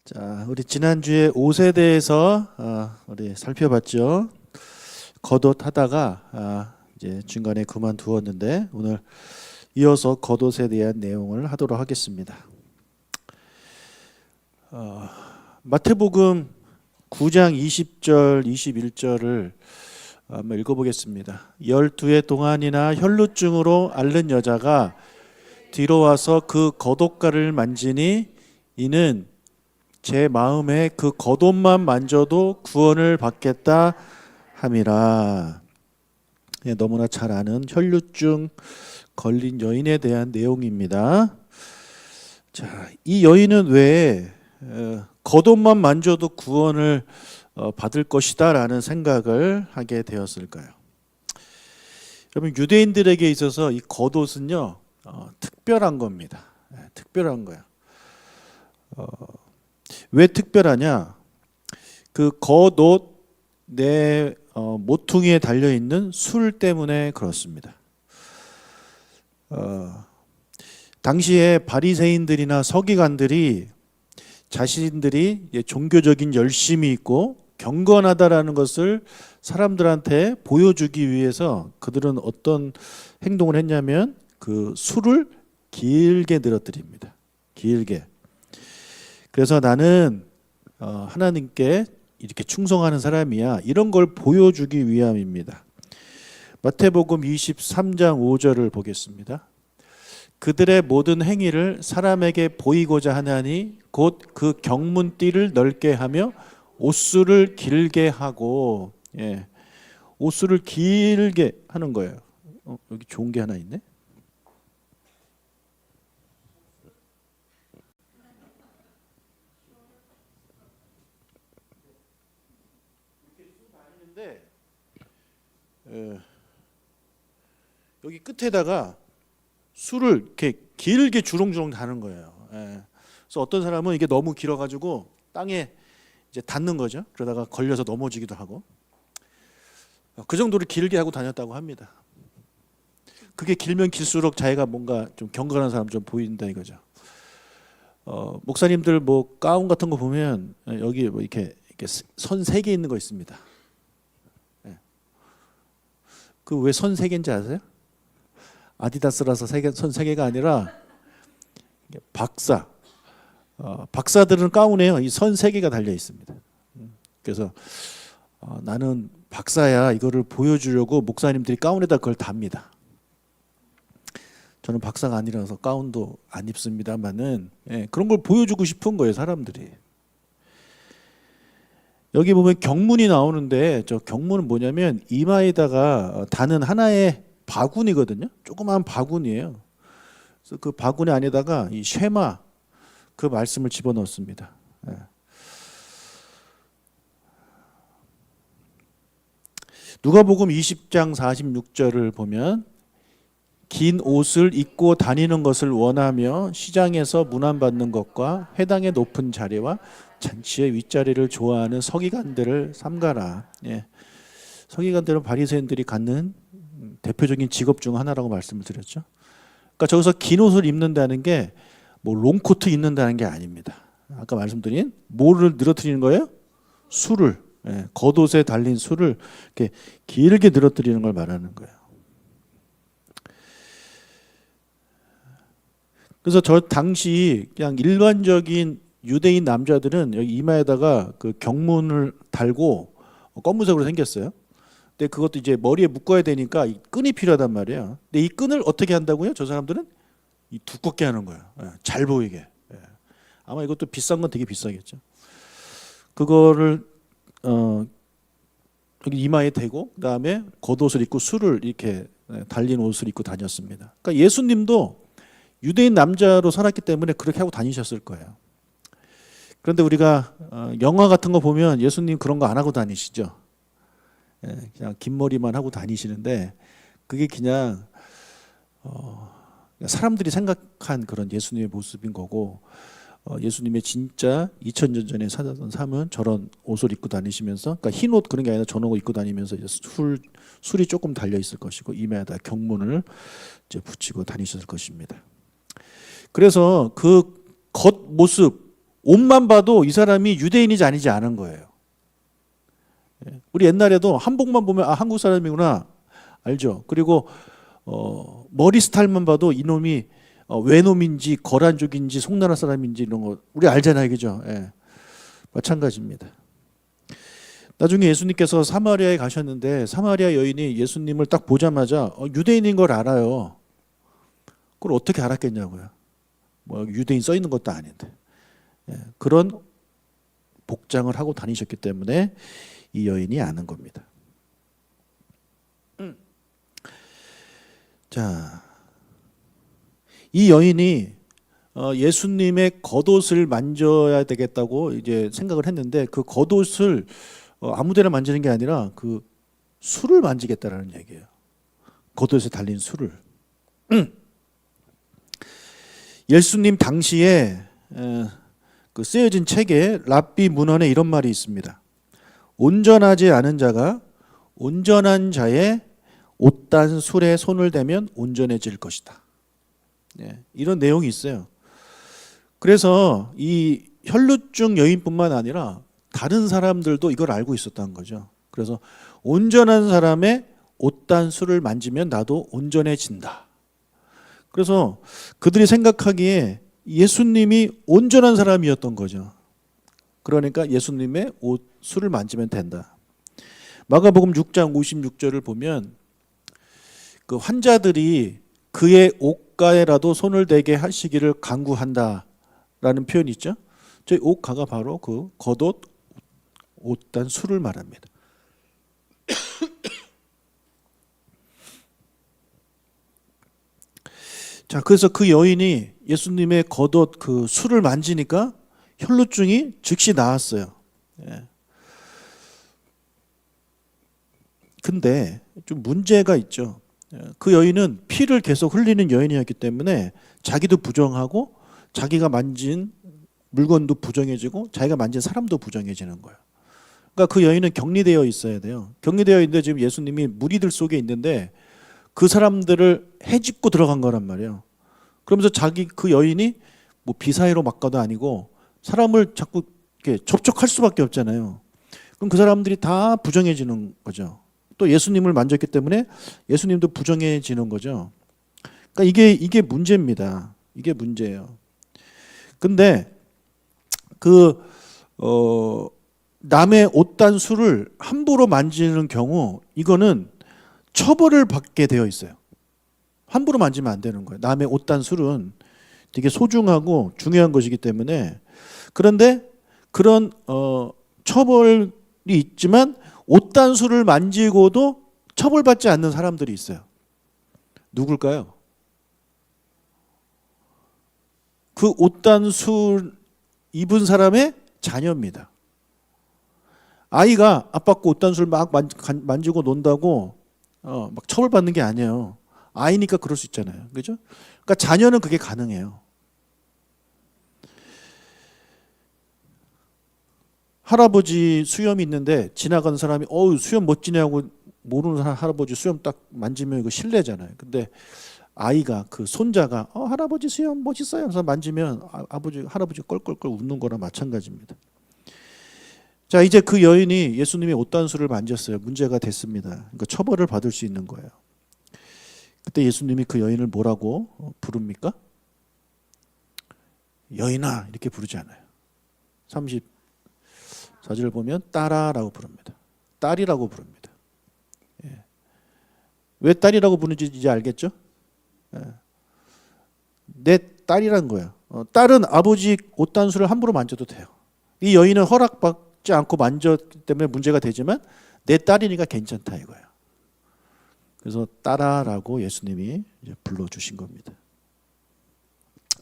자, 우리 지난주에 옷에 대해서 우리 살펴봤죠. 겉옷하다가 이제 중간에 그만두었는데 오늘 이어서 겉옷에 대한 내용을 하도록 하겠습니다. 마태복음 9장 20절 21절을 한번 읽어보겠습니다. 12해 동안이나 혈루증으로 앓는 여자가 뒤로 와서 그 겉옷가를 만지니 이는 제 마음에 그 겉옷만 만져도 구원을 받겠다 함이라. 너무나 잘 아는 혈루증 걸린 여인에 대한 내용입니다. 자, 이 여인은 왜 겉옷만 만져도 구원을 받을 것이다라는 생각을 하게 되었을까요? 여러분, 유대인들에게 있어서 이 겉옷은요 특별한 겁니다. 특별한 거예요. 왜 특별하냐? 그 겉옷 내 모퉁이에 달려 있는 술 때문에 그렇습니다. 당시에 바리새인들이나 서기관들이 자신들이 종교적인 열심이 있고 경건하다라는 것을 사람들한테 보여주기 위해서 그들은 어떤 행동을 했냐면 그 술을 길게 늘어뜨립니다. 길게. 그래서 나는 하나님께 이렇게 충성하는 사람이야, 이런 걸 보여주기 위함입니다. 마태복음 23장 5절을 보겠습니다. 그들의 모든 행위를 사람에게 보이고자 하나니 곧 그 경문띠를 넓게 하며 옷수를 길게 하고, 옷수를 길게 하는 거예요. 여기 좋은 게 하나 있네. 여기 끝에다가 술을 이렇게 길게 주렁주렁 다는 거예요. 그래서 어떤 사람은 이게 너무 길어가지고 땅에 이제 닿는 거죠. 그러다가 걸려서 넘어지기도 하고, 그 정도로 길게 하고 다녔다고 합니다. 그게 길면 길수록 자기가 뭔가 좀 경건한 사람 좀 보인다 이거죠. 목사님들 뭐 가운 같은 거 보면 여기 뭐 이렇게 선 3개 있는 거 있습니다. 그 왜 선 3개인지 아세요? 아디다스라서 선 3개가 아니라 박사들은 가운에요 이 선 3개가 달려 있습니다. 그래서 나는 박사야 이거를 보여주려고 목사님들이 가운에다 그걸 답니다. 저는 박사가 아니라서 가운도 안 입습니다만은 그런 걸 보여주고 싶은 거예요 사람들이. 여기 보면 경문이 나오는데 저 경문은 뭐냐면 이마에다가 다는 하나의 바구니거든요. 조그마한 바구니예요. 그래서 그 바구니 안에다가 이 쉐마 그 말씀을 집어넣습니다. 누가복음 20장 46절을 보면 긴 옷을 입고 다니는 것을 원하며 시장에서 문안받는 것과 회당의 높은 자리와 잔치의 윗자리를 좋아하는 서기관들을 삼가라. 서기관들은 바리새인들이 갖는 대표적인 직업 중 하나라고 말씀을 드렸죠. 그러니까 저기서 긴 옷을 입는다는 게 뭐 롱코트 입는다는 게 아닙니다. 아까 말씀드린 뭐를 늘어뜨리는 거예요? 술을, 겉옷에 달린 술을 이렇게 길게 늘어뜨리는 걸 말하는 거예요. 그래서 저 당시 그냥 일반적인 유대인 남자들은 여기 이마에다가 그 경문을 달고 검은색으로 생겼어요. 근데 그것도 이제 머리에 묶어야 되니까 이 끈이 필요하단 말이에요. 근데 이 끈을 어떻게 한다고요? 저 사람들은 이 두껍게 하는 거예요. 잘 보이게. 아마 이것도 비싼 건 되게 비싸겠죠. 그거를 여기 이마에 대고 그다음에 겉옷을 입고 술을 이렇게 달린 옷을 입고 다녔습니다. 그러니까 예수님도 유대인 남자로 살았기 때문에 그렇게 하고 다니셨을 거예요. 그런데 우리가 영화 같은 거 보면 예수님 그런 거 안 하고 다니시죠. 그냥 긴 머리만 하고 다니시는데 그게 그냥 사람들이 생각한 그런 예수님의 모습인 거고, 예수님의 진짜 2000년 전에 살았던 삶은 저런 옷을 입고 다니시면서, 그러니까 흰 옷 그런 게 아니라 저런 옷 입고 다니면서 술이 조금 달려 있을 것이고 이마에다 경문을 이제 붙이고 다니셨을 것입니다. 그래서 그 겉모습 옷만 봐도 이 사람이 유대인이지 아니지 않은 거예요. 우리 옛날에도 한복만 보면 아 한국 사람이구나 알죠. 그리고 머리 스타일만 봐도 이놈이 외놈인지 거란족인지 송나라 사람인지 이런 거 우리 알잖아요, 그죠? 예. 마찬가지입니다. 나중에 예수님께서 사마리아에 가셨는데 사마리아 여인이 예수님을 딱 보자마자 유대인인 걸 알아요. 그걸 어떻게 알았겠냐고요. 뭐 유대인 써 있는 것도 아닌데. 예. 그런 복장을 하고 다니셨기 때문에 이 여인이 아는 겁니다. 자, 이 여인이 예수님의 겉옷을 만져야 되겠다고 이제 생각을 했는데 그 겉옷을 아무데나 만지는 게 아니라 그 술을 만지겠다라는 얘기예요. 겉옷에 달린 술을. 예수님 당시에 그 쓰여진 책에 랍비 문헌에 이런 말이 있습니다. 온전하지 않은 자가 온전한 자의 옷단 술에 손을 대면 온전해질 것이다. 네, 이런 내용이 있어요. 그래서 이 혈루증 여인뿐만 아니라 다른 사람들도 이걸 알고 있었다는 거죠. 그래서 온전한 사람의 옷단 술을 만지면 나도 온전해진다. 그래서 그들이 생각하기에 예수님이 온전한 사람이었던 거죠. 그러니까 예수님의 술을 만지면 된다. 마가복음 6장 56절을 보면 그 환자들이 그의 옷가에라도 손을 대게 하시기를 간구한다라는 표현이 있죠. 저희 옷가가 바로 그 겉옷, 옷단 술을 말합니다. 자, 그래서 그 여인이 예수님의 겉옷 그 술을 만지니까 혈루증이 즉시 나았어요. 예. 근데 좀 문제가 있죠. 그 여인은 피를 계속 흘리는 여인이었기 때문에 자기도 부정하고 자기가 만진 물건도 부정해지고 자기가 만진 사람도 부정해지는 거예요. 그러니까 그 여인은 격리되어 있어야 돼요. 격리되어 있는데 지금 예수님이 무리들 속에 있는데 그 사람들을 해집고 들어간 거란 말이에요. 그러면서 자기 그 여인이 뭐 비사이로 막가도 아니고 사람을 자꾸 이렇게 접촉할 수밖에 없잖아요. 그럼 그 사람들이 다 부정해지는 거죠. 또 예수님을 만졌기 때문에 예수님도 부정해지는 거죠. 그러니까 이게 문제입니다. 이게 문제예요. 근데 남의 옷단술을 함부로 만지는 경우 이거는 처벌을 받게 되어 있어요. 함부로 만지면 안 되는 거예요. 남의 옷단술은 되게 소중하고 중요한 것이기 때문에. 그런데 그런 처벌이 있지만 옷단술을 만지고도 처벌받지 않는 사람들이 있어요. 누굴까요? 그 옷단술 입은 사람의 자녀입니다. 아이가 아빠 거 옷단술 막 만지고 논다고 막 처벌받는 게 아니에요. 아이니까 그럴 수 있잖아요. 그죠? 그러니까 자녀는 그게 가능해요. 할아버지 수염이 있는데 지나가는 사람이 수염 멋지냐고 모르는 사람 할아버지 수염 딱 만지면 이거 실례잖아요. 근데 아이가 그 손자가 할아버지 수염 멋있어요. 그래서 만지면 할아버지 껄껄껄 웃는 거랑 마찬가지입니다. 자, 이제 그 여인이 예수님의 옷단술을 만졌어요. 문제가 됐습니다. 그러니까 처벌을 받을 수 있는 거예요. 그때 예수님이 그 여인을 뭐라고 부릅니까? 여인아 이렇게 부르지 않아요. 34절을 보면 딸아라고 부릅니다. 딸이라고 부릅니다. 예. 왜 딸이라고 부르는지 이제 알겠죠? 예. 내 딸이란 거예요. 딸은 아버지 옷단술을 함부로 만져도 돼요. 이 여인은 허락받지 않고 만졌기 때문에 문제가 되지만 내 딸이니까 괜찮다 이거예요. 그래서 딸아라고 예수님이 이제 불러주신 겁니다.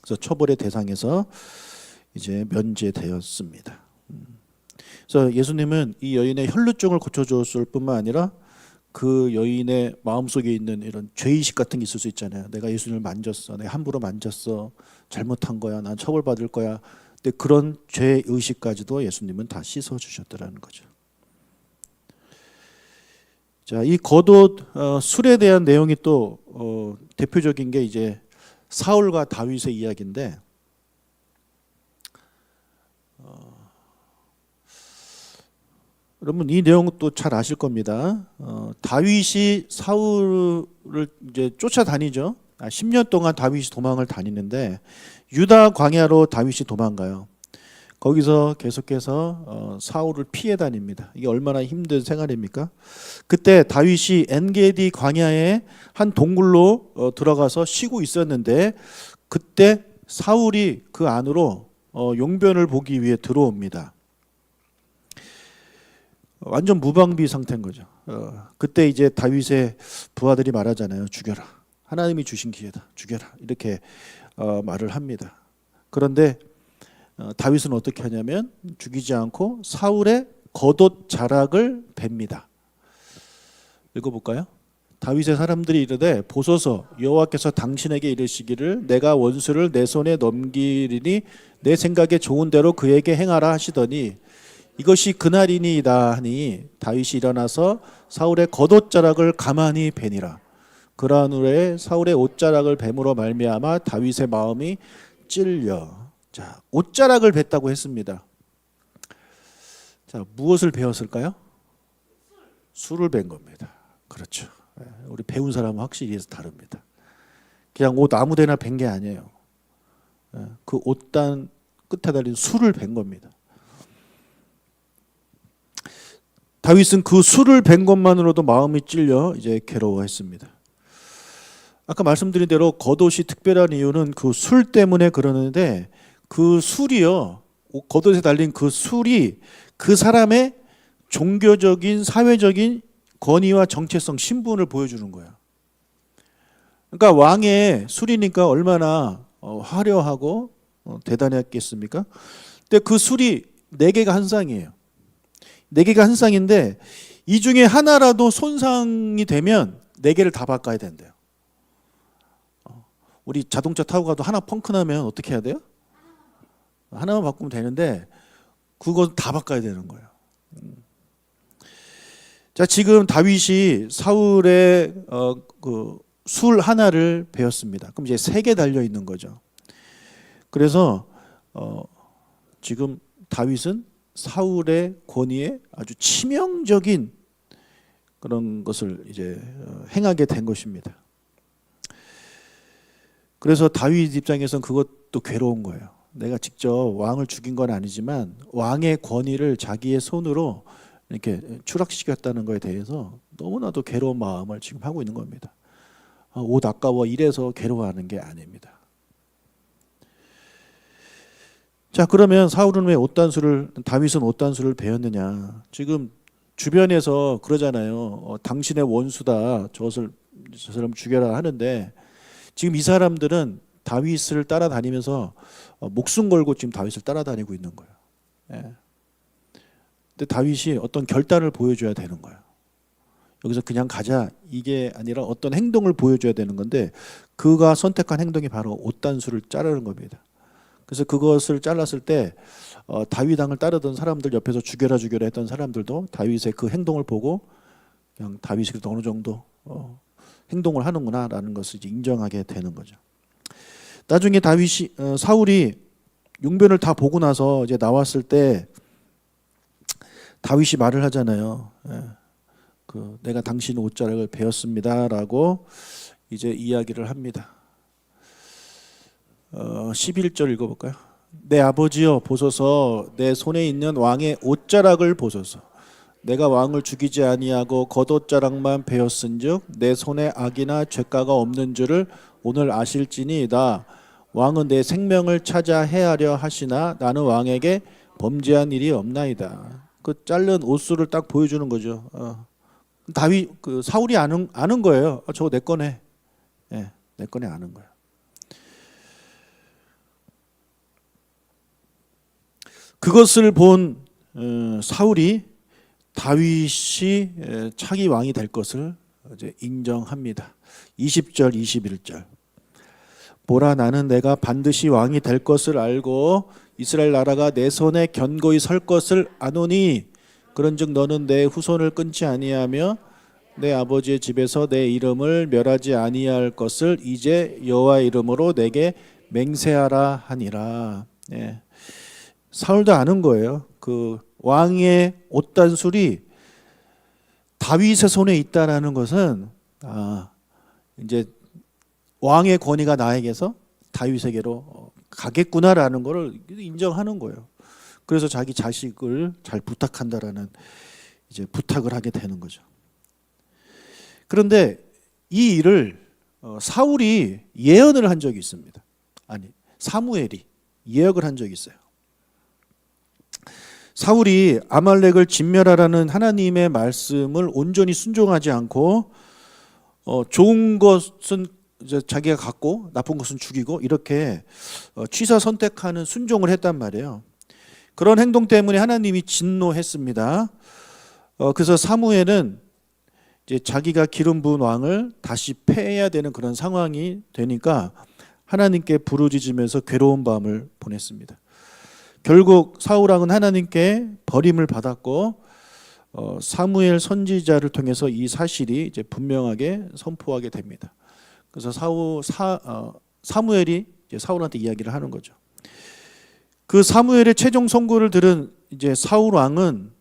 그래서 처벌의 대상에서 이제 면제되었습니다. 그래서 예수님은 이 여인의 혈루증을 고쳐줬을 뿐만 아니라 그 여인의 마음속에 있는 이런 죄의식 같은 게 있을 수 있잖아요. 내가 예수님을 만졌어. 내가 함부로 만졌어. 잘못한 거야. 난 처벌받을 거야. 근데 그런 죄의식까지도 예수님은 다 씻어주셨더라는 거죠. 자, 이 겉옷 술에 대한 내용이 또 대표적인 게 이제 사울과 다윗의 이야기인데 여러분 이 내용 또 잘 아실 겁니다. 다윗이 사울을 이제 쫓아다니죠. 10년 동안 다윗이 도망을 다니는데 유다 광야로 다윗이 도망가요. 거기서 계속해서 사울을 피해 다닙니다. 이게 얼마나 힘든 생활입니까? 그때 다윗이 엔게디 광야의 한 동굴로 들어가서 쉬고 있었는데 그때 사울이 그 안으로 용변을 보기 위해 들어옵니다. 완전 무방비 상태인 거죠. 그때 이제 다윗의 부하들이 말하잖아요. 죽여라. 하나님이 주신 기회다. 죽여라. 이렇게 말을 합니다. 그런데 다윗은 어떻게 하냐면 죽이지 않고 사울의 겉옷 자락을 뱁니다. 읽어볼까요? 다윗의 사람들이 이르되 보소서 여호와께서 당신에게 이르시기를 내가 원수를 내 손에 넘기리니 내 생각에 좋은 대로 그에게 행하라 하시더니 이것이 그날이니이다 하니 다윗이 일어나서 사울의 겉옷자락을 가만히 베니라. 그러한 후에 사울의 옷자락을 뱀으로 말미암아 다윗의 마음이 찔려. 자, 옷자락을 뱉다고 했습니다. 자, 무엇을 베었을까요? 술을 벤 겁니다. 그렇죠. 우리 배운 사람은 확실히 다릅니다. 그냥 옷 아무데나 벤 게 아니에요. 그 옷단 끝에 달린 술을 벤 겁니다. 다윗은 그 술을 벤 것만으로도 마음이 찔려 이제 괴로워했습니다. 아까 말씀드린 대로 겉옷이 특별한 이유는 그 술 때문에 그러는데 그 술이요, 겉옷에 달린 그 술이 그 사람의 종교적인 사회적인 권위와 정체성, 신분을 보여주는 거야. 그러니까 왕의 술이니까 얼마나 화려하고 대단했겠습니까? 근데 그 술이 4개가 한 쌍이에요. 4개가 한 쌍인데 이 중에 하나라도 손상이 되면 4개를 다 바꿔야 된대요. 우리 자동차 타고 가도 하나 펑크 나면 어떻게 해야 돼요? 하나만 바꾸면 되는데 그거 다 바꿔야 되는 거예요. 자, 지금 다윗이 사울의 그 술 하나를 베었습니다. 그럼 이제 3개 달려 있는 거죠. 그래서 지금 다윗은 사울의 권위에 아주 치명적인 그런 것을 이제 행하게 된 것입니다. 그래서 다윗 입장에서는 그것도 괴로운 거예요. 내가 직접 왕을 죽인 건 아니지만 왕의 권위를 자기의 손으로 이렇게 추락시켰다는 것에 대해서 너무나도 괴로운 마음을 지금 하고 있는 겁니다. 옷 아까워 이래서 괴로워하는 게 아닙니다. 자, 그러면 사울은 왜 다윗은 옷단수를 베었느냐? 지금 주변에서 그러잖아요. 당신의 원수다. 저 사람 죽여라 하는데 지금 이 사람들은 다윗을 따라다니면서 목숨 걸고 지금 다윗을 따라다니고 있는 거예요. 예. 근데 다윗이 어떤 결단을 보여줘야 되는 거예요. 여기서 그냥 가자 이게 아니라 어떤 행동을 보여줘야 되는 건데 그가 선택한 행동이 바로 옷단수를 자르는 겁니다. 그래서 그것을 잘랐을 때 다윗 왕을 따르던 사람들 옆에서 죽여라 했던 사람들도 다윗의 그 행동을 보고 그냥 다윗이 그래도 어느 정도 행동을 하는구나라는 것을 이제 인정하게 되는 거죠. 나중에 사울이 용변을 다 보고 나서 이제 나왔을 때 다윗이 말을 하잖아요. 내가 당신 옷자락을 베었습니다라고 이제 이야기를 합니다. 11절 읽어볼까요? 내 아버지여 보소서 내 손에 있는 왕의 옷자락을 보소서 내가 왕을 죽이지 아니하고 겉옷자락만 베었은즉 내 손에 악이나 죄가가 없는 줄을 오늘 아실지니이다. 왕은 내 생명을 찾아 해하려 하시나 나는 왕에게 범죄한 일이 없나이다. 그 자른 옷수를 딱 보여주는 거죠. 사울이 아는 거예요. 저거 내 거네. 예, 내 거네 아는 거예요. 그것을 본 사울이 다윗이 차기 왕이 될 것을 이제 인정합니다. 20절, 21절. 보라 나는 내가 반드시 왕이 될 것을 알고 이스라엘 나라가 내 손에 견고히 설 것을 아노니 그런즉 너는 내 후손을 끊지 아니하며 내 아버지의 집에서 내 이름을 멸하지 아니할 것을 이제 여호와의 이름으로 내게 맹세하라 하니라. 예. 사울도 아는 거예요. 그 왕의 옷단술이 다윗의 손에 있다라는 것은 이제 왕의 권위가 나에게서 다윗에게로 가겠구나라는 것을 인정하는 거예요. 그래서 자기 자식을 잘 부탁한다라는 이제 부탁을 하게 되는 거죠. 그런데 이 일을 사울이 예언을 한 적이 있습니다. 아니, 사무엘이 예언을 한 적이 있어요. 사울이 아말렉을 진멸하라는 하나님의 말씀을 온전히 순종하지 않고 좋은 것은 이제 자기가 갖고 나쁜 것은 죽이고 이렇게 취사 선택하는 순종을 했단 말이에요. 그런 행동 때문에 하나님이 진노했습니다. 그래서 사무엘은 이제 자기가 기름 부은 왕을 다시 패해야 되는 그런 상황이 되니까 하나님께 부르짖으면서 괴로운 밤을 보냈습니다. 결국 사울 왕은 하나님께 버림을 받았고 사무엘 선지자를 통해서 이 사실이 이제 분명하게 선포하게 됩니다. 그래서 사무엘이 이제 사울한테 이야기를 하는 거죠. 그 사무엘의 최종 선고를 들은 이제 사울 왕은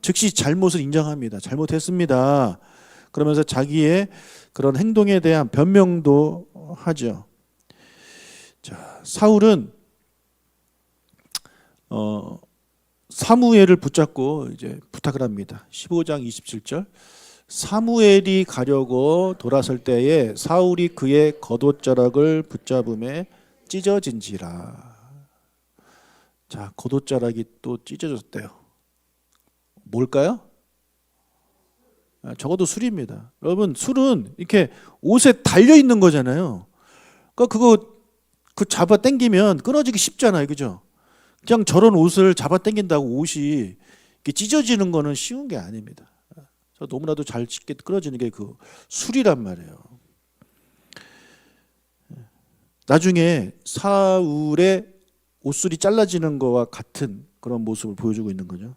즉시 잘못을 인정합니다. 잘못했습니다. 그러면서 자기의 그런 행동에 대한 변명도 하죠. 자, 사울은 사무엘을 붙잡고 이제 부탁을 합니다. 15장 27절. 사무엘이 가려고 돌아설 때에 사울이 그의 겉옷자락을 붙잡음에 찢어진지라. 자, 겉옷자락이 또 찢어졌대요. 뭘까요? 적어도 술입니다. 여러분, 술은 이렇게 옷에 달려 있는 거잖아요. 그러니까 그 잡아 당기면 끊어지기 쉽잖아요, 그죠? 그냥 저런 옷을 잡아 당긴다고 옷이 이렇게 찢어지는 거는 쉬운 게 아닙니다. 저 너무나도 잘 쉽게 끊어지는 게 그 술이란 말이에요. 나중에 사울의 옷술이 잘라지는 거와 같은 그런 모습을 보여주고 있는 거죠.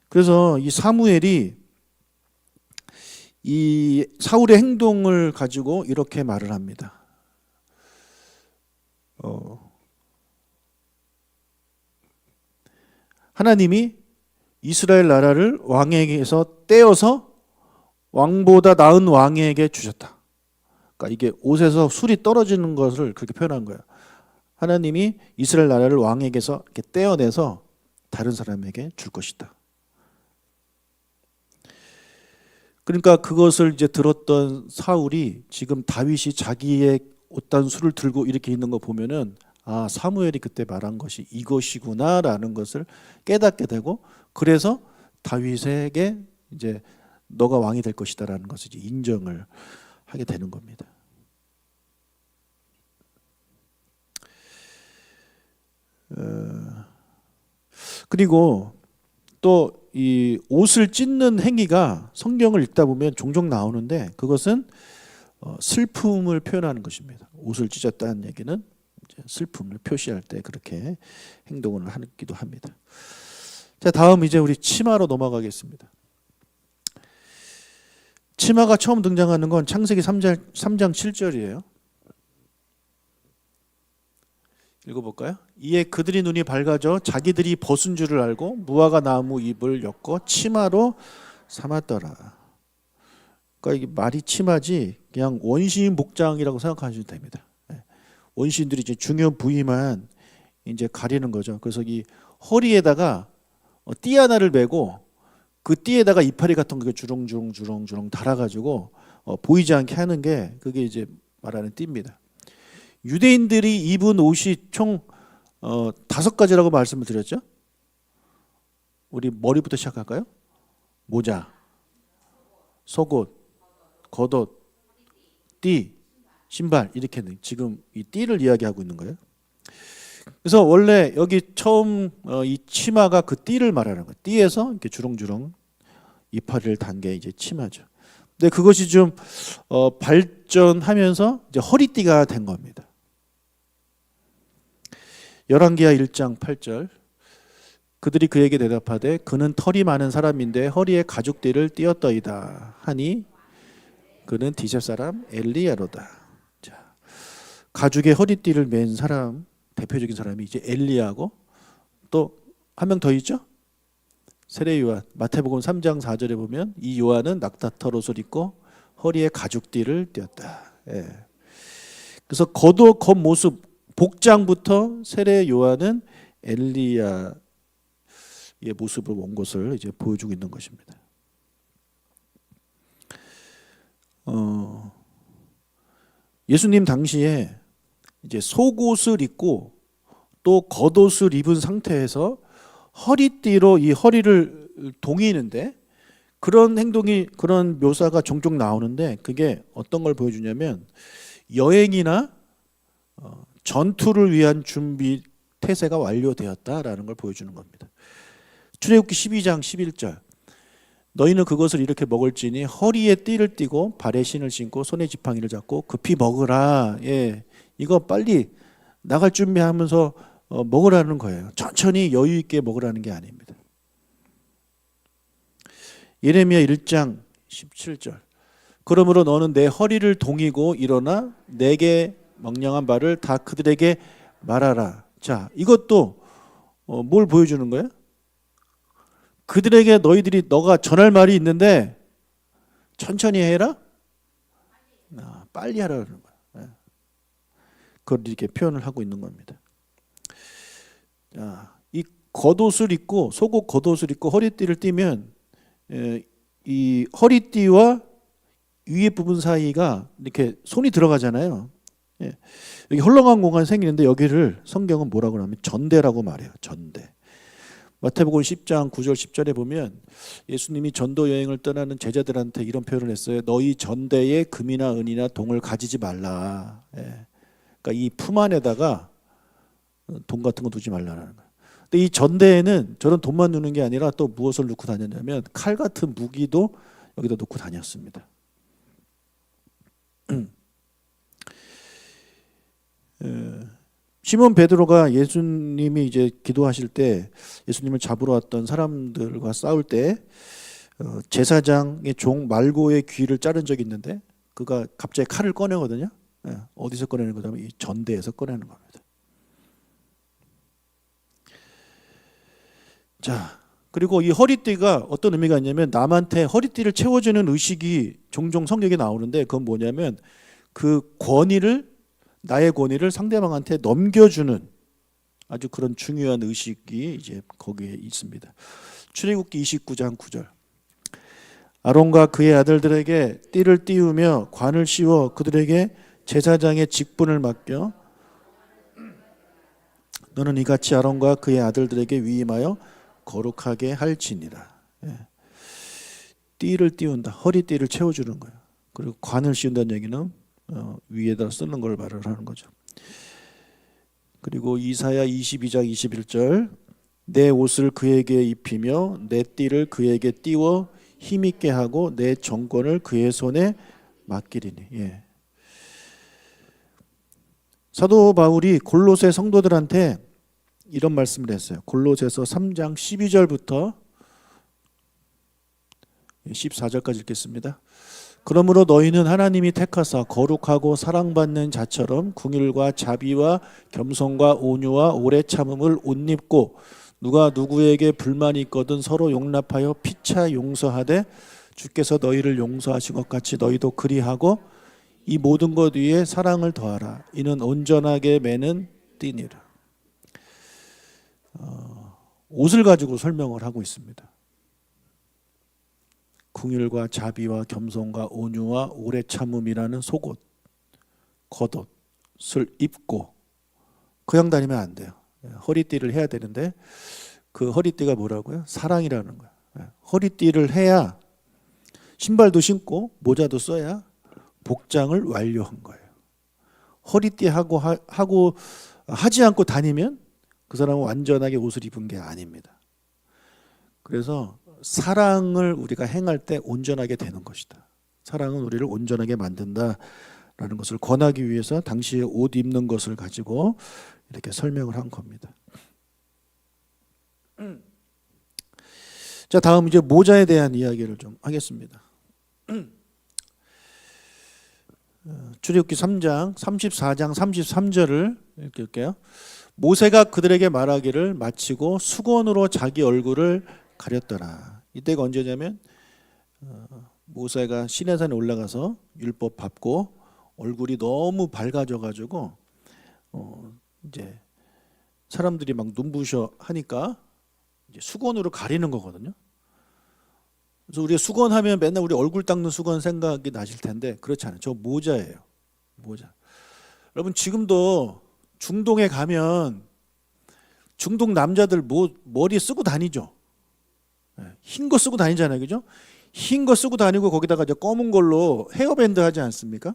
그래서 이 사무엘이 이 사울의 행동을 가지고 이렇게 말을 합니다. 하나님이 이스라엘 나라를 왕에게서 떼어서 왕보다 나은 왕에게 주셨다. 그러니까 이게 옷에서 술이 떨어지는 것을 그렇게 표현한 거예요. 하나님이 이스라엘 나라를 왕에게서 이렇게 떼어내서 다른 사람에게 줄 것이다. 그러니까 그것을 이제 들었던 사울이 지금 다윗이 자기의 옷단술을 들고 이렇게 있는 거 보면은 사무엘이 그때 말한 것이 이것이구나라는 것을 깨닫게 되고, 그래서 다윗에게 이제 너가 왕이 될 것이다라는 것을 이제 인정을 하게 되는 겁니다. 그리고 또 이 옷을 찢는 행위가 성경을 읽다 보면 종종 나오는데, 그것은 슬픔을 표현하는 것입니다. 옷을 찢었다는 얘기는 이제 슬픔을 표시할 때 그렇게 행동을 하기도 합니다. 자, 다음 이제 우리 치마로 넘어가겠습니다. 치마가 처음 등장하는 건 창세기 3장 7절이에요. 읽어볼까요? 이에 그들이 눈이 밝아져 자기들이 벗은 줄을 알고 무화과 나무 잎을 엮어 치마로 삼았더라. 그러니까 이게 말이 치마지 그냥 원시인 복장이라고 생각하시면 됩니다. 원시인들이 이제 중요한 부위만 이제 가리는 거죠. 그래서 이 허리에다가 띠 하나를 메고 그 띠에다가 이파리 같은 거 주렁주렁 달아가지고 보이지 않게 하는 게 그게 이제 말하는 띠입니다. 유대인들이 입은 옷이 총 5가지라고 말씀을 드렸죠. 우리 머리부터 시작할까요? 모자, 속옷, 겉옷, 띠, 신발, 이렇게 지금 이 띠를 이야기하고 있는 거예요. 그래서 원래 여기 처음 이 치마가 그 띠를 말하는 거예요. 띠에서 이렇게 주렁주렁 이파리를 단 게 이제 치마죠. 근데 그것이 좀 발전하면서 이제 허리띠가 된 겁니다. 열왕기하 1장 8절. 그들이 그에게 대답하되 그는 털이 많은 사람인데 허리에 가죽띠를 띠었더이다 하니 그는 디셉 사람 엘리야로다. 자, 가죽에 허리띠를 맨 사람, 대표적인 사람이 이제 엘리야고, 또 한 명 더 있죠? 세례 요한. 마태복음 3장 4절에 보면 이 요한은 낙타털 옷을 입고 허리에 가죽띠를 띠었다. 예. 그래서 겉모습 복장부터 세례 요한은 엘리야의 모습으로 온 것을 이제 보여주고 있는 것입니다. 예수님 당시에 이제 속옷을 입고 또 겉옷을 입은 상태에서 허리띠로 이 허리를 동이는데 그런 행동이 그런 묘사가 종종 나오는데 그게 어떤 걸 보여주냐면 여행이나 전투를 위한 준비 태세가 완료되었다라는 걸 보여주는 겁니다. 출애굽기 12장 11절 너희는 그것을 이렇게 먹을지니 허리에 띠를 띠고 발에 신을 신고 손에 지팡이를 잡고 급히 먹으라. 예, 이거 빨리 나갈 준비하면서 먹으라는 거예요. 천천히 여유 있게 먹으라는 게 아닙니다. 예레미야 1장 17절 그러므로 너는 내 허리를 동이고 일어나 내게 명령한 바를 다 그들에게 말하라. 자, 이것도 뭘 보여주는 거예요? 그들에게 너가 전할 말이 있는데 천천히 해라? 빨리 하라는 거예요. 그걸 이렇게 표현을 하고 있는 겁니다. 자, 이 겉옷을 입고 속옷 겉옷을 입고 허리띠를 띠면 이 허리띠와 위에 부분 사이가 이렇게 손이 들어가잖아요. 여기 헐렁한 공간이 생기는데 여기를 성경은 뭐라고 하면 전대라고 말해요. 전대. 마태복음 10장 9절 10절에 보면 예수님이 전도 여행을 떠나는 제자들한테 이런 표현을 했어요. 너희 전대에 금이나 은이나 동을 가지지 말라. 그러니까 이 품 안에다가 돈 같은 거 두지 말라는 거예요. 근데 이 전대에는 저런 돈만 넣는 게 아니라 또 무엇을 넣고 다녔냐면 칼 같은 무기도 여기다 놓고 다녔습니다. 시몬 베드로가 예수님이 이제 기도하실 때 예수님을 잡으러 왔던 사람들과 싸울 때 제사장의 종 말고의 귀를 자른 적이 있는데 그가 갑자기 칼을 꺼내거든요. 어디서 꺼내는 거냐면 이 전대에서 꺼내는 겁니다. 자, 그리고 이 허리띠가 어떤 의미가 있냐면 남한테 허리띠를 채워주는 의식이 종종 성경에 나오는데 그건 뭐냐면 그 나의 권위를 상대방한테 넘겨주는 아주 그런 중요한 의식이 이제 거기에 있습니다. 출애굽기 29장 9절 아론과 그의 아들들에게 띠를 띄우며 관을 씌워 그들에게 제사장의 직분을 맡겨 너는 이같이 아론과 그의 아들들에게 위임하여 거룩하게 할지니라. 띠를 띄운다. 허리띠를 채워주는 거예요. 그리고 관을 씌운다는 얘기는 위에다 쓰는 걸 말을 하는 거죠. 그리고 이사야 22장 21절 내 옷을 그에게 입히며 내 띠를 그에게 띄워 힘있게 하고 내 정권을 그의 손에 맡기리니. 사도 바울이 골로새 성도들한테 이런 말씀을 했어요. 골로새서 3장 12절부터 14절까지 읽겠습니다. 그러므로 너희는 하나님이 택하사 거룩하고 사랑받는 자처럼 긍휼과 자비와 겸손과 온유와 오래 참음을 옷 입고 누가 누구에게 불만이 있거든 서로 용납하여 피차 용서하되 주께서 너희를 용서하신 것 같이 너희도 그리하고 이 모든 것 위에 사랑을 더하라. 이는 온전하게 매는 띠니라. 옷을 가지고 설명을 하고 있습니다. 긍휼과 자비와 겸손과 온유와 오래 참음이라는 속옷, 겉옷을 입고 그냥 다니면 안 돼요. 허리띠를 해야 되는데 그 허리띠가 뭐라고요? 사랑이라는 거예요. 허리띠를 해야 신발도 신고 모자도 써야 복장을 완료한 거예요. 허리띠 하고 하지 않고 다니면 그 사람은 완전하게 옷을 입은 게 아닙니다. 그래서 사랑을 우리가 행할 때 온전하게 되는 것이다. 사랑은 우리를 온전하게 만든다라는 것을 권하기 위해서 당시에 옷 입는 것을 가지고 이렇게 설명을 한 겁니다. 자, 다음 이제 모자에 대한 이야기를 좀 하겠습니다. 출애굽기 3장 34장 33절을 읽을게요. 모세가 그들에게 말하기를 마치고 수건으로 자기 얼굴을 가렸더라. 이때가 언제냐면 모세가 시내산에 올라가서 율법 밟고 얼굴이 너무 밝아져 가지고 이제 사람들이 막 눈부셔 하니까 이제 수건으로 가리는 거거든요. 그래서 우리가 수건하면 맨날 우리 얼굴 닦는 수건 생각이 나실 텐데 그렇지 않아요. 저 모자예요. 모자. 여러분 지금도 중동에 가면 중동 남자들 머리에 쓰고 다니죠. 흰 거 쓰고 다니잖아요. 그죠? 흰 거 쓰고 다니고 거기다가 이제 검은 걸로 헤어밴드 하지 않습니까?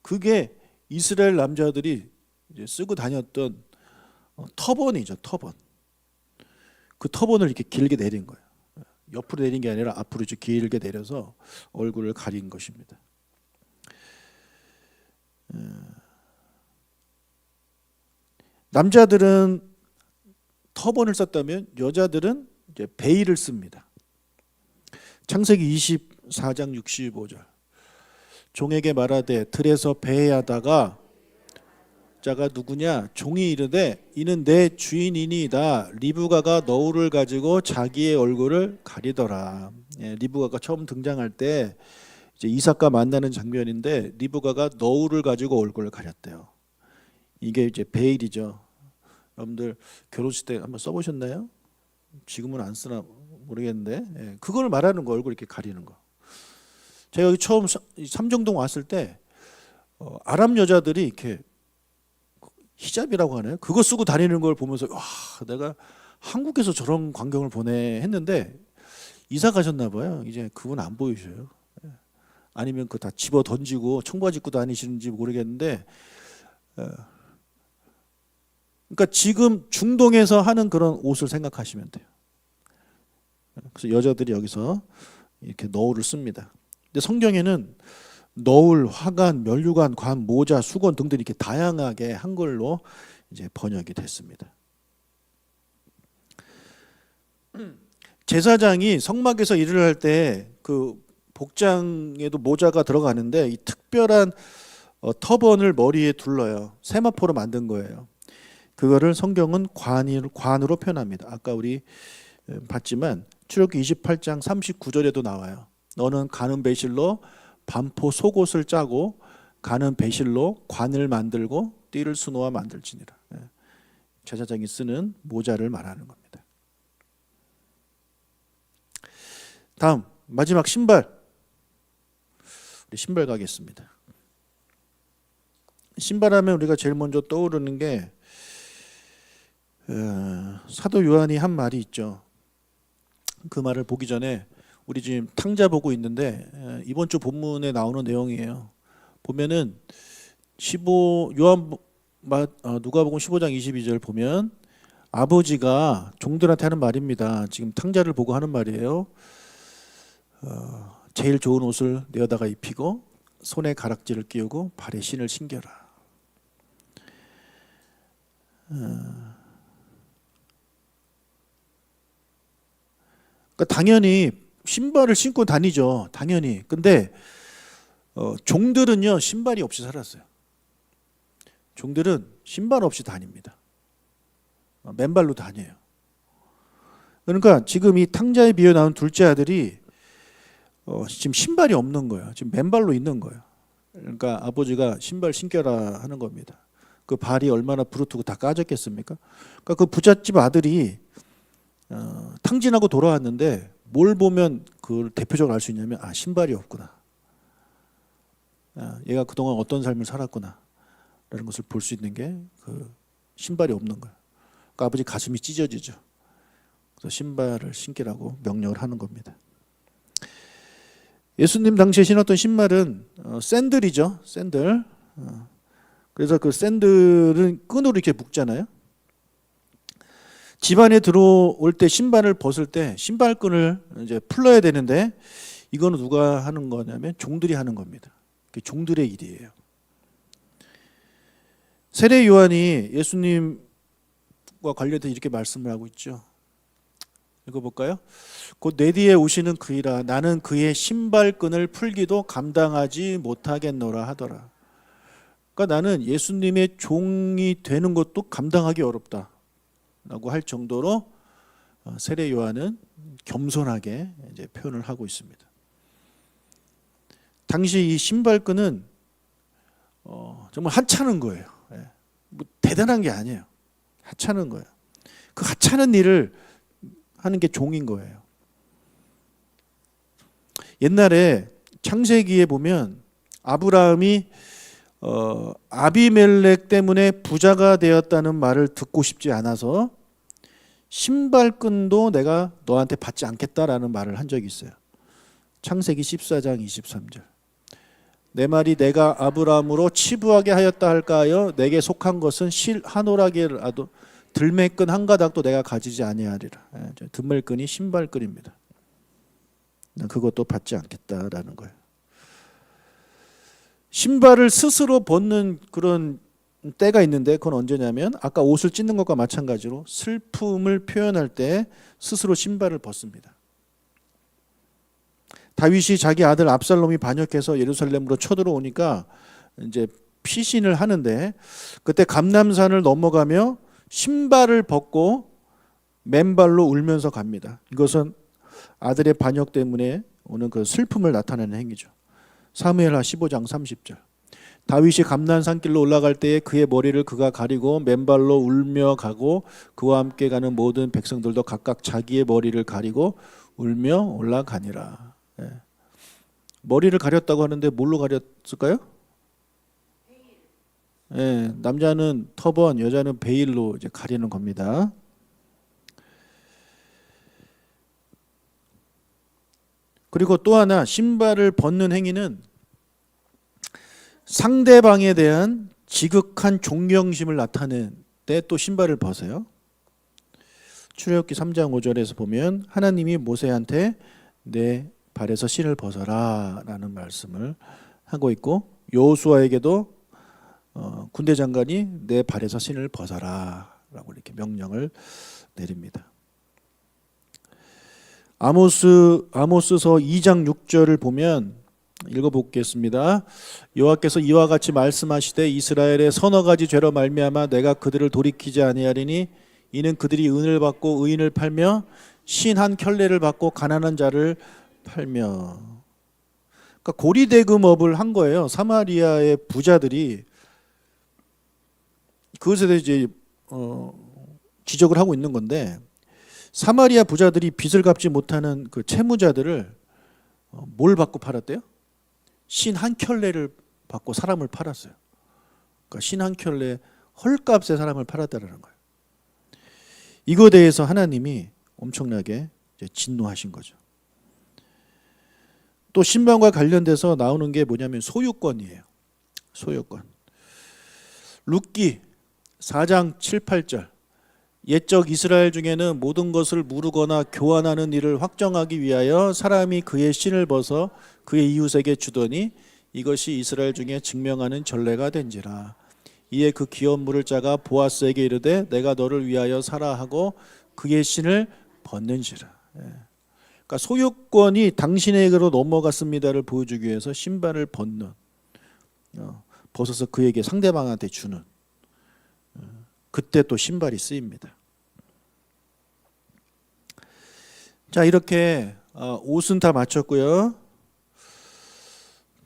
그게 이스라엘 남자들이 이제 쓰고 다녔던 터번이죠. 터번. 그 터번을 이렇게 길게 내린 거예요. 옆으로 내린 게 아니라 앞으로 이렇게 길게 내려서 얼굴을 가린 것입니다. 남자들은 터번을 썼다면 여자들은 이제 베일을 씁니다. 창세기 24장 65절. 종에게 말하되 들에서 배회하다가 자가 누구냐? 종이 이르되 이는 내 주인이니이다. 리브가가 너울을 가지고 자기의 얼굴을 가리더라. 리브가가 처음 등장할 때 이제 이삭과 만나는 장면인데 리브가가 너울을 가지고 얼굴을 가렸대요. 이게 이제 베일이죠. 여러분들 결혼식 때 한번 써보셨나요? 지금은 안 쓰나 모르겠는데 그걸 말하는 거, 얼굴 이렇게 가리는 거. 제가 여기 처음 삼정동 왔을 때 아랍 여자들이 이렇게 히잡이라고 하나요? 그거 쓰고 다니는 걸 보면서 와, 내가 한국에서 저런 광경을 보내 했는데 이사 가셨나 봐요. 이제 그건 안 보이셔요. 아니면 그거 다 집어 던지고 청바지 입고 다니시는지 모르겠는데 그러니까 지금 중동에서 하는 그런 옷을 생각하시면 돼요. 그래서 여자들이 여기서 이렇게 너울을 씁니다. 근데 성경에는 너울, 화관, 면류관, 관, 모자, 수건 등등 이렇게 다양하게 한글로 이제 번역이 됐습니다. 제사장이 성막에서 일을 할 때 그 복장에도 모자가 들어가는데 이 특별한 터번을 머리에 둘러요. 세마포로 만든 거예요. 그거를 성경은 관으로 표현합니다. 아까 우리 봤지만 출애굽기 28장 39절에도 나와요. 너는 가는 배실로 반포 속옷을 짜고 가는 배실로 관을 만들고 띠를 수놓아 만들지니라. 제사장이 쓰는 모자를 말하는 겁니다. 다음 마지막 신발. 우리 신발 가겠습니다. 신발하면 우리가 제일 먼저 떠오르는 게 사도 요한이 한 말이 있죠. 그 말을 보기 전에 우리 지금 탕자 보고 있는데 이번 주 본문에 나오는 내용이에요. 보면은 누가복음 15장 22절 보면 아버지가 종들한테 하는 말입니다. 지금 탕자를 보고 하는 말이에요. 제일 좋은 옷을 내어다가 입히고 손에 가락지를 끼우고 발에 신을 신겨라. 그러니까 당연히 신발을 신고 다니죠. 당연히. 근데 종들은요 신발이 없이 살았어요. 종들은 신발 없이 다닙니다. 맨발로 다녀요. 그러니까 지금 이 탕자에 비어 나온 둘째 아들이 지금 신발이 없는 거예요. 지금 맨발로 있는 거예요. 그러니까 아버지가 신발 신겨라 하는 겁니다. 그 발이 얼마나 부르트고 다 까졌겠습니까? 그러니까 그 부잣집 아들이 탕진하고 돌아왔는데 뭘 보면 그걸 대표적으로 알 수 있냐면 신발이 없구나. 얘가 그동안 어떤 삶을 살았구나 라는 것을 볼 수 있는 게 그 신발이 없는 거예요. 그러니까 아버지 가슴이 찢어지죠. 그래서 신발을 신기라고 명령을 하는 겁니다. 예수님 당시에 신었던 신발은 샌들이죠. 샌들. 그래서 그 샌들은 끈으로 이렇게 묶잖아요. 집안에 들어올 때 신발을 벗을 때 신발끈을 이제 풀러야 되는데 이거는 누가 하는 거냐면 종들이 하는 겁니다. 종들의 일이에요. 세례 요한이 예수님과 관련해서 이렇게 말씀을 하고 있죠. 읽어볼까요? 곧 내 뒤에 오시는 그이라 나는 그의 신발끈을 풀기도 감당하지 못하겠노라 하더라. 그러니까 나는 예수님의 종이 되는 것도 감당하기 어렵다라고 할 정도로 세례 요한은 겸손하게 이제 표현을 하고 있습니다. 당시 이 신발끈은 정말 하찮은 거예요. 뭐 대단한 게 아니에요. 하찮은 거예요. 그 하찮은 일을 하는 게 종인 거예요. 옛날에 창세기에 보면 아브라함이 아비멜렉 때문에 부자가 되었다는 말을 듣고 싶지 않아서 신발끈도 내가 너한테 받지 않겠다라는 말을 한 적이 있어요. 창세기 14장 23절. 내 말이 내가 아브라함으로 치부하게 하였다 할까하여 내게 속한 것은 실 한 오락이라도 들매끈 한 가닥도 내가 가지지 아니하리라. 들매끈이 신발끈입니다. 그것도 받지 않겠다라는 거예요. 신발을 스스로 벗는 그런 때가 있는데 그건 언제냐면 아까 옷을 찢는 것과 마찬가지로 슬픔을 표현할 때 스스로 신발을 벗습니다. 다윗이 자기 아들 압살롬이 반역해서 예루살렘으로 쳐들어오니까 이제 피신을 하는데 그때 감람산을 넘어가며 신발을 벗고 맨발로 울면서 갑니다. 이것은 아들의 반역 때문에 오는 그 슬픔을 나타내는 행위죠. 사무엘하 15장 30절. 다윗이 감람산길로 올라갈 때에 그의 머리를 그가 가리고 맨발로 울며 가고 그와 함께 가는 모든 백성들도 각각 자기의 머리를 가리고 울며 올라가니라. 머리를 가렸다고 하는데 뭘로 가렸을까요? 남자는 터번, 여자는 베일로 이제 가리는 겁니다. 그리고 또 하나 신발을 벗는 행위는 상대방에 대한 지극한 존경심을 나타낼 때 또 신발을 벗어요. 출애굽기 3장 5절에서 보면 하나님이 모세한테 내 발에서 신을 벗어라 라는 말씀을 하고 있고 여호수아에게도 군대 장관이 내 발에서 신을 벗어라 라고 이렇게 명령을 내립니다. 아모스서 2장 6절을 보면 읽어보겠습니다. 여호와께서 이와 같이 말씀하시되 이스라엘의 서너 가지 죄로 말미암아 내가 그들을 돌이키지 아니하리니 이는 그들이 은을 받고 의인을 팔며 신 한 켤레를 받고 가난한 자를 팔며. 그러니까 고리대금업을 한 거예요. 사마리아의 부자들이 그것에 대해 이제 지적을 하고 있는 건데 사마리아 부자들이 빚을 갚지 못하는 그 채무자들을 뭘 받고 팔았대요? 신 한 켤레를 받고 사람을 팔았어요. 그러니까 신 한 켤레 헐값에 사람을 팔았다는 거예요. 이거에 대해서 하나님이 엄청나게 이제 진노하신 거죠. 또 신방과 관련돼서 나오는 게 뭐냐면 소유권이에요. 소유권. 룻기 4장 7, 8절. 옛적 이스라엘 중에는 모든 것을 무르거나 교환하는 일을 확정하기 위하여 사람이 그의 신을 벗어 그의 이웃에게 주더니 이것이 이스라엘 중에 증명하는 전례가 된지라. 이에 그 기업 물을 자가 보아스에게 이르되 내가 너를 위하여 사라 하고 그의 신을 벗는지라. 그러니까 소유권이 당신에게로 넘어갔습니다를 보여주기 위해서 신발을 벗어서 그에게 상대방한테 주는. 그때 또 신발이 쓰입니다. 자, 이렇게 옷은 다 마쳤고요.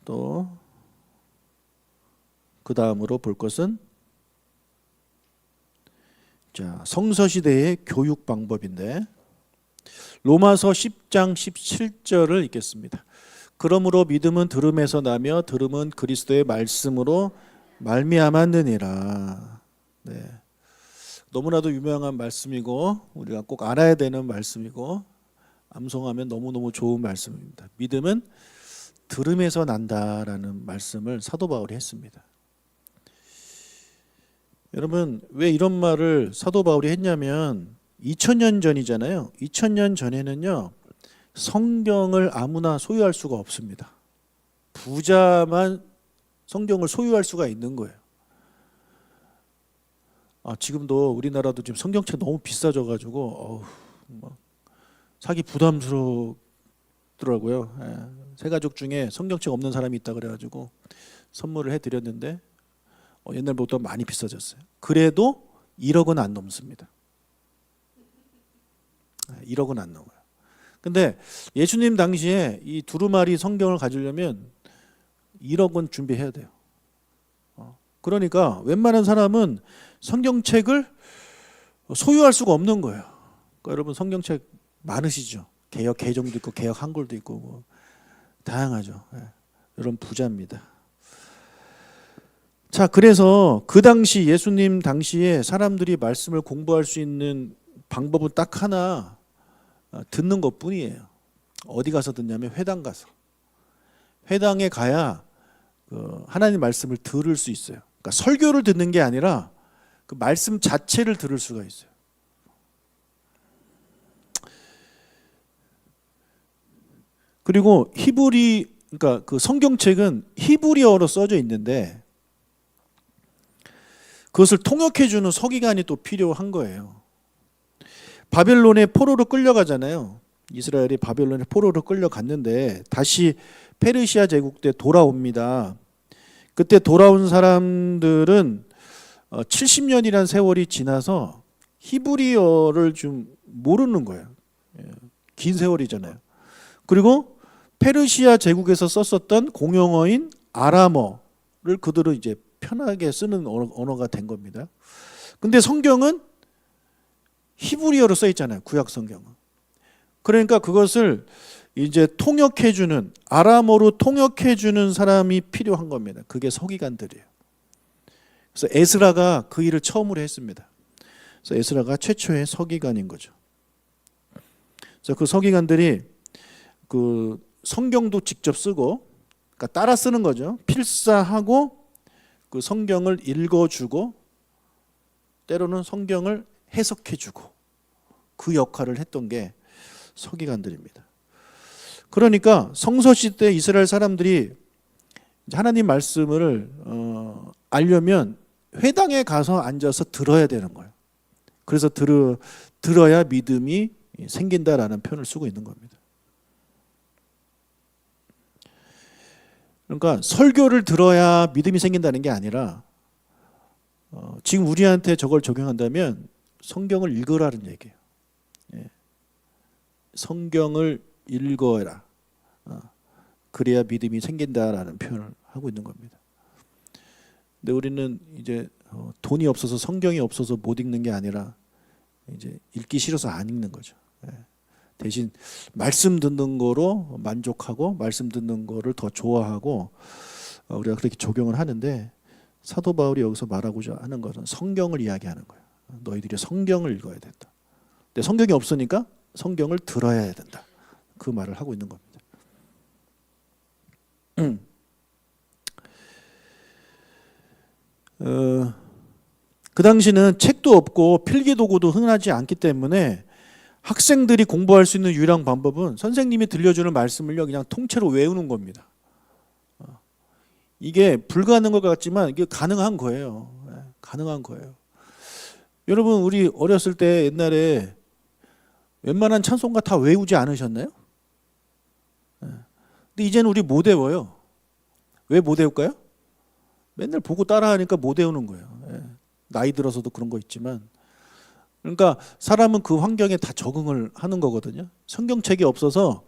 또 그 다음으로 볼 것은 자, 성서시대의 교육 방법인데 로마서 10장 17절을 읽겠습니다. 그러므로 믿음은 들음에서 나며 들음은 그리스도의 말씀으로 말미암았느니라. 네. 너무나도 유명한 말씀이고 우리가 꼭 알아야 되는 말씀이고 암송하면 너무너무 좋은 말씀입니다. 믿음은 들음에서 난다라는 말씀을 사도 바울이 했습니다. 여러분 왜 이런 말을 사도 바울이 했냐면 2000년 전이잖아요. 2000년 전에는요 성경을 아무나 소유할 수가 없습니다. 부자만 성경을 소유할 수가 있는 거예요. 지금도 우리나라도 지금 성경책 너무 비싸져가지고 사기 부담스럽더라고요. 새 가족 중에 성경책 없는 사람이 있다 그래가지고 선물을 해드렸는데 옛날보다 많이 비싸졌어요. 그래도 1억은 안 넘습니다. 1억은 안 넘어요. 근데 예수님 당시에 이 두루마리 성경을 가지려면 1억은 준비해야 돼요. 그러니까 웬만한 사람은 성경책을 소유할 수가 없는 거예요. 그러니까 여러분 성경책 많으시죠? 개역 개정도 있고 개역 한글도 있고 뭐 다양하죠. 여러분 부자입니다. 자, 그래서 그 당시 예수님 당시에 사람들이 말씀을 공부할 수 있는 방법은 딱 하나, 듣는 것뿐이에요. 어디 가서 듣냐면 회당 가서. 회당에 가야 하나님 말씀을 들을 수 있어요. 그러니까 설교를 듣는 게 아니라 그 말씀 자체를 들을 수가 있어요. 그리고 그러니까 그 성경책은 히브리어로 써져 있는데 그것을 통역해 주는 서기관이 또 필요한 거예요. 바벨론의 포로로 끌려가잖아요. 이스라엘이 바벨론의 포로로 끌려갔는데 다시 페르시아 제국 때 돌아옵니다. 그때 돌아온 사람들은 70년이라는 세월이 지나서 히브리어를 좀 모르는 거예요. 긴 세월이잖아요. 그리고 페르시아 제국에서 썼었던 공용어인 아람어를 그대로 이제 편하게 쓰는 언어가 된 겁니다. 근데 성경은 히브리어로 써 있잖아요. 구약 성경은. 그러니까 그것을 이제 통역해 주는, 아람어로 통역해 주는 사람이 필요한 겁니다. 그게 서기관들이에요. 그래서 에스라가 그 일을 처음으로 했습니다. 그래서 에스라가 최초의 서기관인 거죠. 그래서 그 서기관들이 그 성경도 직접 쓰고, 그러니까 따라 쓰는 거죠. 필사하고 그 성경을 읽어주고 때로는 성경을 해석해주고 그 역할을 했던 게 서기관들입니다. 그러니까 성서 시대 이스라엘 사람들이 하나님 말씀을 알려면 회당에 가서 앉아서 들어야 되는 거예요. 그래서 들어야 믿음이 생긴다라는 표현을 쓰고 있는 겁니다. 그러니까 설교를 들어야 믿음이 생긴다는 게 아니라 지금 우리한테 저걸 적용한다면 성경을 읽으라는 얘기예요. 성경을 읽어라. 그래야 믿음이 생긴다라는 표현을 하고 있는 겁니다. 근데 우리는 이제 돈이 없어서 성경이 없어서 못 읽는 게 아니라 이제 읽기 싫어서 안 읽는 거죠. 대신 말씀 듣는 거로 만족하고 말씀 듣는 거를 더 좋아하고 우리가 그렇게 적용을 하는데 사도 바울이 여기서 말하고자 하는 것은 성경을 이야기하는 거예요. 너희들이 성경을 읽어야 된다. 근데 성경이 없으니까 성경을 들어야 된다. 그 말을 하고 있는 겁니다. 그 당시는 책도 없고 필기도구도 흔하지 않기 때문에 학생들이 공부할 수 있는 유일한 방법은 선생님이 들려주는 말씀을요 그냥 통째로 외우는 겁니다. 이게 불가능한 것 같지만 이게 가능한 거예요. 가능한 거예요. 여러분 우리 어렸을 때 옛날에 웬만한 찬송가 다 외우지 않으셨나요? 근데 이제는 우리 못 외워요. 왜 못 외울까요? 맨날 보고 따라하니까 못 외우는 거예요. 나이 들어서도 그런 거 있지만 그러니까 사람은 그 환경에 다 적응을 하는 거거든요. 성경책이 없어서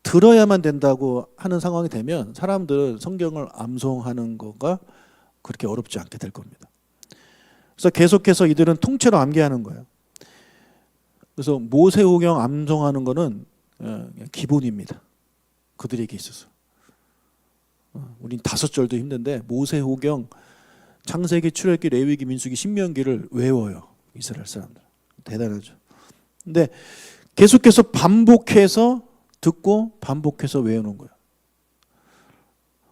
들어야만 된다고 하는 상황이 되면 사람들은 성경을 암송하는 거가 그렇게 어렵지 않게 될 겁니다. 그래서 계속해서 이들은 통째로 암기하는 거예요. 그래서 모세오경 암송하는 거는 기본입니다. 그들에게 있어서. 우린 5절도 힘든데 모세오경, 창세기, 출애굽기, 레위기, 민수기, 신명기를 외워요. 이스라엘 사람들. 대단하죠. 근데 계속해서 반복해서 듣고 반복해서 외우는 거예요.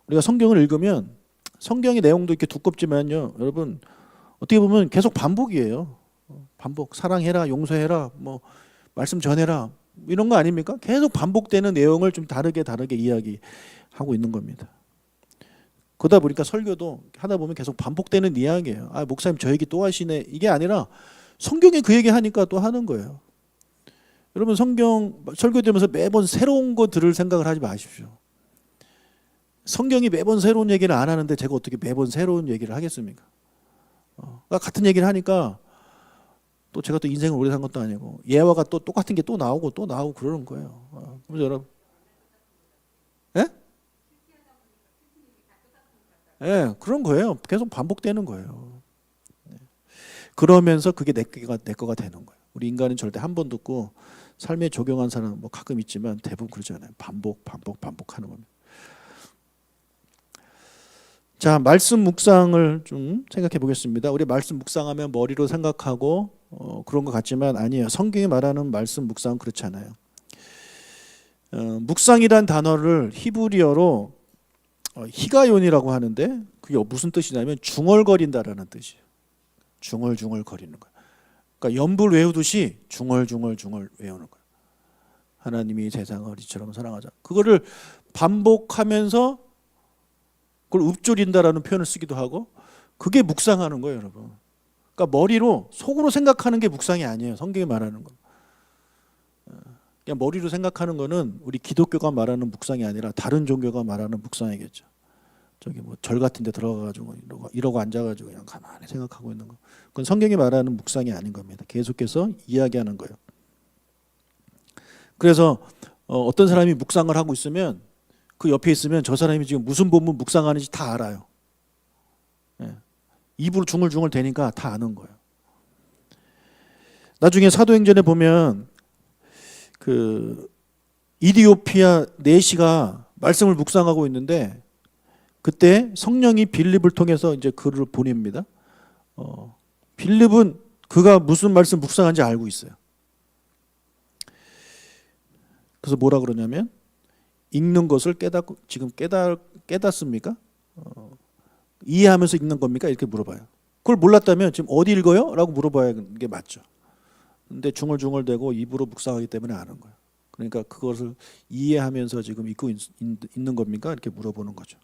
우리가 성경을 읽으면 성경의 내용도 이렇게 두껍지만요. 여러분 어떻게 보면 계속 반복이에요. 반복. 사랑해라, 용서해라, 뭐 말씀 전해라 이런 거 아닙니까? 계속 반복되는 내용을 좀 다르게 이야기하고 있는 겁니다. 그러다 보니까 설교도 하다 보면 계속 반복되는 이야기예요. 아, 목사님 저 얘기 또 하시네. 이게 아니라 성경이 그 얘기 하니까 또 하는 거예요. 여러분 성경 설교되면서 매번 새로운 거 들을 생각을 하지 마십시오. 성경이 매번 새로운 얘기를 안 하는데 제가 어떻게 매번 새로운 얘기를 하겠습니까? 그러니까 같은 얘기를 하니까 또 제가 또 인생을 오래 산 것도 아니고 예화가 또 똑같은 게 또 나오고 또 나오고 그러는 거예요. 그래서 여러분, 예? 예, 그런 거예요. 계속 반복되는 거예요. 그러면서 그게 내 거가 되는 거예요. 우리 인간은 절대 한 번 듣고 삶에 적용한 사람 뭐 가끔 있지만 대부분 그러잖아요. 반복하는 겁니다. 자, 말씀 묵상을 좀 생각해 보겠습니다. 우리 말씀 묵상하면 머리로 생각하고 그런 것 같지만 아니에요. 성경이 말하는 말씀 묵상은 그렇지 않아요. 묵상이란 단어를 히브리어로 히가연이라고 하는데 그게 무슨 뜻이냐면 중얼거린다라는 뜻이에요. 중얼중얼 거리는 거예요. 그러니까 연불 외우듯이 중얼중얼 외우는 거예요. 하나님이 세상을 이처럼 사랑하자. 그거를 반복하면서 그걸 읊조린다라는 표현을 쓰기도 하고 그게 묵상하는 거예요, 여러분. 그러니까 머리로 속으로 생각하는 게 묵상이 아니에요. 성경이 말하는 건. 그냥 머리로 생각하는 거는 우리 기독교가 말하는 묵상이 아니라 다른 종교가 말하는 묵상이겠죠. 저기 뭐 절 같은 데 들어가가지고 이러고 앉아가지고 그냥 가만히 생각하고 있는 거. 그건 성경이 말하는 묵상이 아닌 겁니다. 계속해서 이야기하는 거예요. 그래서 어떤 사람이 묵상을 하고 있으면 그 옆에 있으면 저 사람이 지금 무슨 본문 묵상하는지 다 알아요. 예. 입으로 중얼중얼 대니까 다 아는 거예요. 나중에 사도행전에 보면 그 이디오피아 내시가 말씀을 묵상하고 있는데 그때 성령이 빌립을 통해서 이제 그를 보냅니다. 빌립은 그가 무슨 말씀 묵상한지 알고 있어요. 그래서 뭐라 그러냐면 읽는 것을 깨닫고 지금 깨닫습니까? 이해하면서 읽는 겁니까? 이렇게 물어봐요. 그걸 몰랐다면 지금 어디 읽어요? 라고 물어봐야 게 맞죠. 근데 중얼중얼대고 입으로 묵상하기 때문에 아는 거예요. 그러니까 그것을 이해하면서 지금 읽고 있는 겁니까? 이렇게 물어보는 거죠.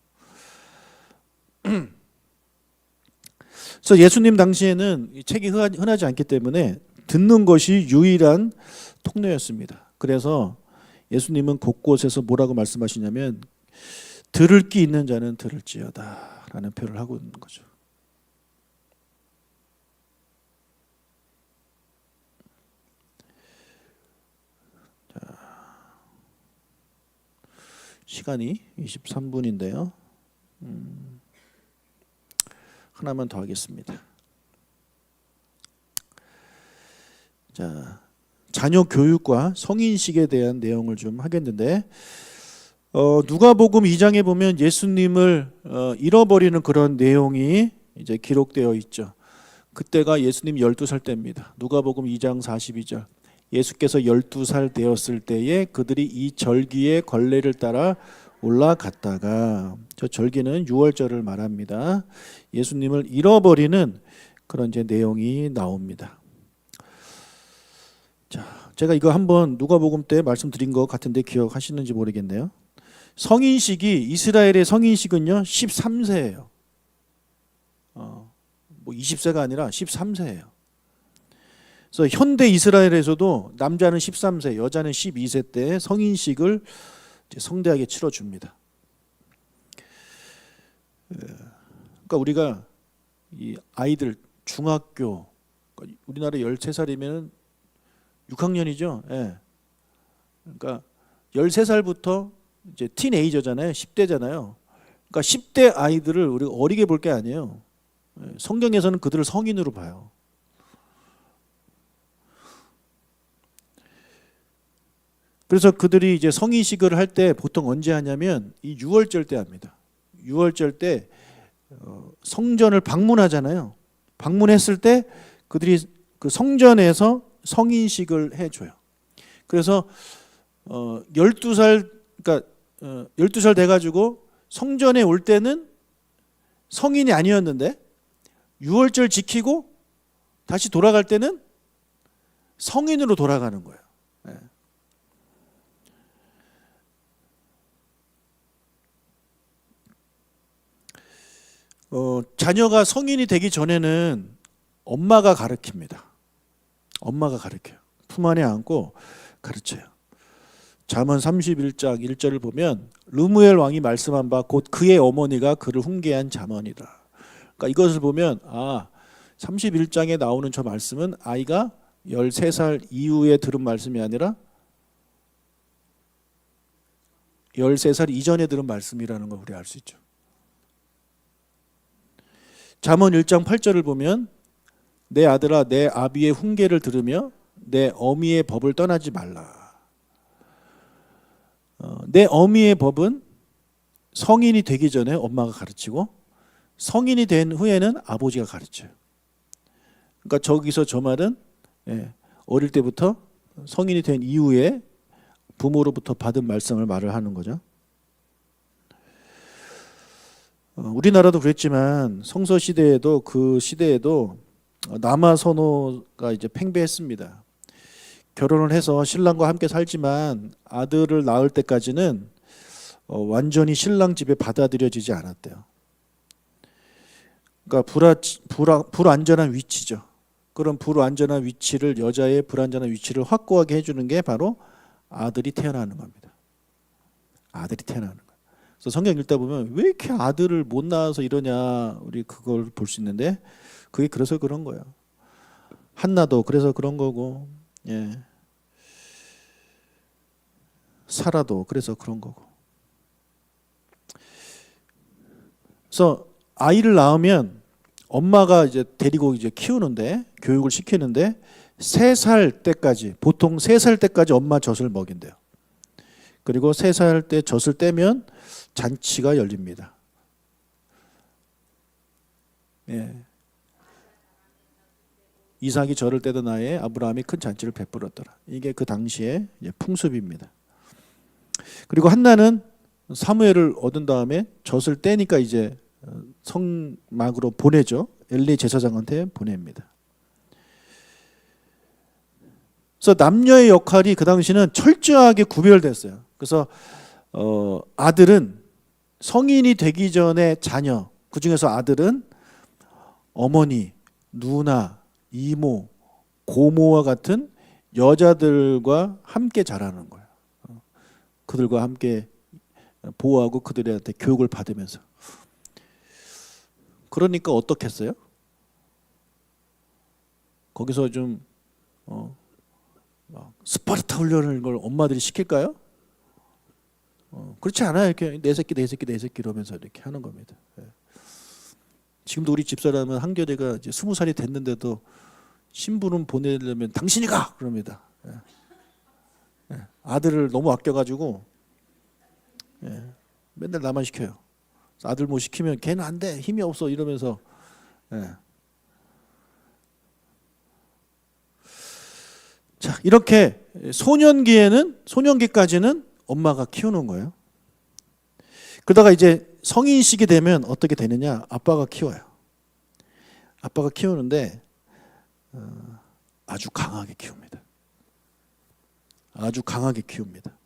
그래서 예수님 당시에는 이 책이 흔하지 않기 때문에 듣는 것이 유일한 통로였습니다. 그래서 예수님은 곳곳에서 뭐라고 말씀하시냐면 들을 귀 있는 자는 들을지어다 라는 표현을 하고 있는 거죠. 자, 시간이 23분인데요. 하나만 더 하겠습니다. 자, 자녀 교육과 성인식에 대한 내용을 좀 하겠는데 누가복음 2장에 보면 예수님을 잃어버리는 그런 내용이 이제 기록되어 있죠. 그때가 예수님 12살 때입니다. 누가복음 2장 42절. 예수께서 12살 되었을 때에 그들이 이 절기의 걸례를 따라 올라갔다가 저 절기는 유월절을 말합니다. 예수님을 잃어버리는 그런 이제 내용이 나옵니다. 자, 제가 이거 한번 누가복음 때 말씀드린 것 같은데 기억하시는지 모르겠네요. 성인식이 이스라엘의 성인식은요 13세예요. 뭐 20세가 아니라 13세예요. 그래서 현대 이스라엘에서도 남자는 13세, 여자는 12세 때 성인식을 이제 성대하게 치러줍니다. 그러니까 우리가 이 아이들 중학교 우리나라 13살이면 6학년이죠. 예. 그러니까 13살부터 이제 티네이저잖아요. 10대잖아요. 그러니까 10대 아이들을 우리가 어리게 볼 게 아니에요. 성경에서는 그들을 성인으로 봐요. 그래서 그들이 이제 성인식을 할 때 보통 언제 하냐면 이 유월절 때 합니다. 유월절 때 성전을 방문하잖아요. 방문했을 때 그들이 그 성전에서 성인식을 해줘요. 그래서 12살 그러니까 12살 돼가지고 성전에 올 때는 성인이 아니었는데 유월절 지키고 다시 돌아갈 때는 성인으로 돌아가는 거예요. 네. 자녀가 성인이 되기 전에는 엄마가 가르칩니다. 엄마가 가르쳐요. 품 안에 안고 가르쳐요. 잠언 31장 1절을 보면 르무엘 왕이 말씀한 바 곧 그의 어머니가 그를 훈계한 잠언이다. 그러니까 이것을 보면 31장에 나오는 저 말씀은 아이가 13살 이후에 들은 말씀이 아니라 13살 이전에 들은 말씀이라는 걸 우리 알 수 있죠. 잠언 1장 8절을 보면 내 아들아 내 아비의 훈계를 들으며 내 어미의 법을 떠나지 말라. 내 어미의 법은 성인이 되기 전에 엄마가 가르치고 성인이 된 후에는 아버지가 가르쳐요. 그러니까 저기서 저 말은 어릴 때부터 성인이 된 이후에 부모로부터 받은 말씀을 말을 하는 거죠. 우리나라도 그랬지만 성서 시대에도 그 시대에도 남아 선호가 이제 팽배했습니다. 결혼을 해서 신랑과 함께 살지만 아들을 낳을 때까지는 완전히 신랑 집에 받아들여지지 않았대요. 그러니까 불안전한 위치죠. 그런 불안전한 위치를 여자의 불안전한 위치를 확고하게 해주는 게 바로 아들이 태어나는 겁니다. 아들이 태어나는 거예요. 그래서 성경 읽다 보면 왜 이렇게 아들을 못 낳아서 이러냐 우리 그걸 볼 수 있는데 그게 그래서 그런 거예요. 한나도 그래서 그런 거고, 사라도 그래서 그런 거고. 그래서 아이를 낳으면 엄마가 이제 데리고 이제 키우는데 교육을 시키는데 3살 때까지 보통 3살 때까지 엄마 젖을 먹인대요. 그리고 3살 때 젖을 떼면 잔치가 열립니다. 이삭이 젖을 떼던 해에 아브라함이 큰 잔치를 베풀었더라. 이게 그 당시의 풍습입니다. 그리고 한나는 사무엘을 얻은 다음에 젖을 떼니까 이제 성막으로 보내죠. 엘리 제사장한테 보냅니다. 그래서 남녀의 역할이 그 당시는 철저하게 구별됐어요. 그래서 아들은 성인이 되기 전에 자녀, 그 중에서 아들은 어머니, 누나, 이모, 고모와 같은 여자들과 함께 자라는 거예요. 그들과 함께 보호하고 그들한테 교육을 받으면서. 그러니까 어떻겠어요? 거기서 좀 스파르타 훈련을 걸 엄마들이 시킬까요? 그렇지 않아요. 이렇게 내 새끼 이러면서 이렇게 하는 겁니다. 지금도 우리 집사람은 한겨레가 이제 20살이 됐는데도 신부름 보내려면 당신이 가 그럽니다. 아들을 너무 아껴가지고 맨날 나만 시켜요. 아들 뭐 시키면 걔는 안 돼, 힘이 없어 이러면서. 자, 이렇게 소년기까지는 엄마가 키우는 거예요. 그러다가 이제 성인식이 되면 어떻게 되느냐? 아빠가 키워요. 아빠가 키우는데 아주 강하게 키웁니다. 아주 강하게 키웁니다.